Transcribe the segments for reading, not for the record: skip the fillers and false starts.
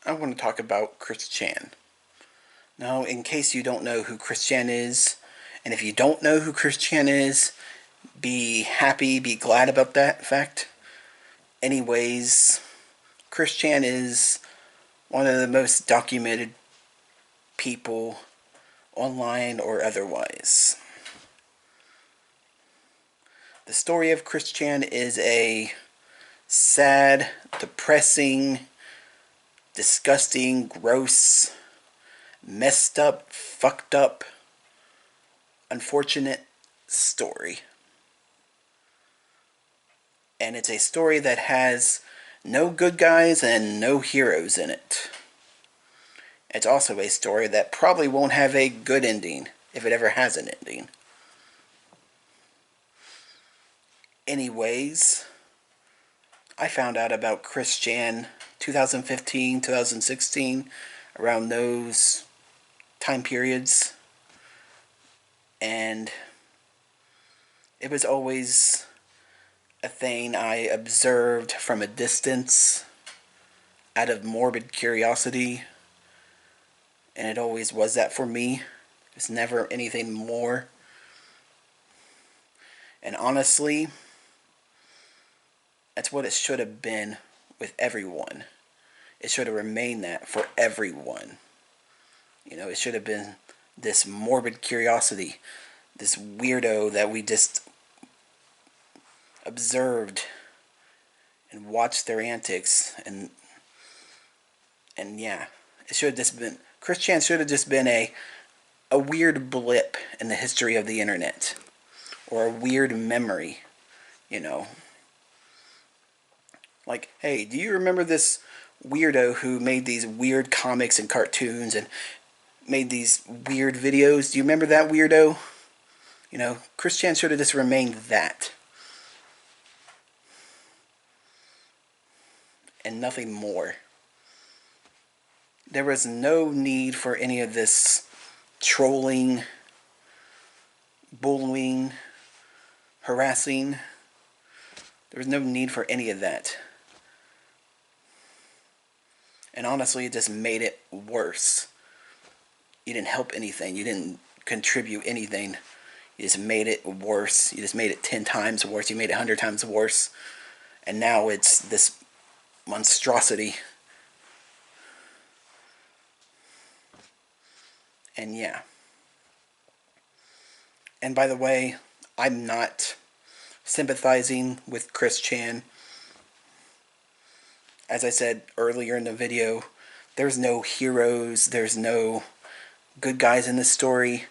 I want to talk about Chris Chan. Now, in case you don't know who Chris Chan is, and if you don't know who Chris Chan is, be happy, be glad about that fact. Anyways, Chris Chan is one of the most documented people online or otherwise. The story of Chris Chan is a sad, depressing, disgusting, gross, messed up, fucked up, unfortunate story. And it's a story that has no good guys and no heroes in it. It's also a story that probably won't have a good ending, if it ever has an ending. Anyways, I found out about Chris Chan 2015, 2016, around those time periods. And it was always a thing I observed from a distance out of morbid curiosity. And it always was that for me. It's never anything more. And honestly, that's what it should have been with everyone. It should have remained that for everyone. You know, it should have been this morbid curiosity, this weirdo that we just observed and watched their antics, and yeah, it should have just been, Chris Chan should have just been a weird blip in the history of the internet, or a weird memory, you know. Like, hey, do you remember this weirdo who made these weird comics and cartoons and made these weird videos? Do you remember that weirdo? You know, Chris Chan should have just remained that. And nothing more. There was no need for any of this trolling, bullying, harassing. There was no need for any of that. And honestly, it just made it worse. You didn't help anything. You didn't contribute anything. You just made it worse. You just made it 10 times worse. You made it 100 times worse. And now it's this monstrosity. And yeah. And by the way, I'm not sympathizing with Chris Chan. As I said earlier in the video, there's no heroes, there's no good guys in this story.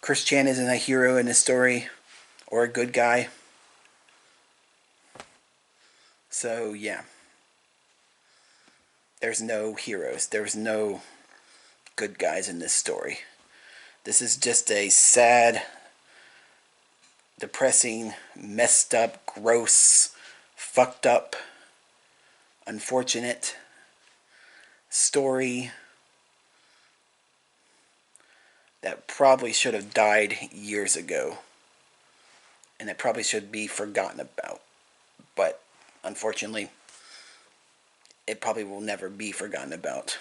Chris Chan isn't a hero in this story, or a good guy. So yeah. There's no heroes, there's no good guys in this story. This is just a sad, depressing, messed up, gross, fucked up, unfortunate story that probably should have died years ago, and it probably should be forgotten about. But unfortunately, it probably will never be forgotten about.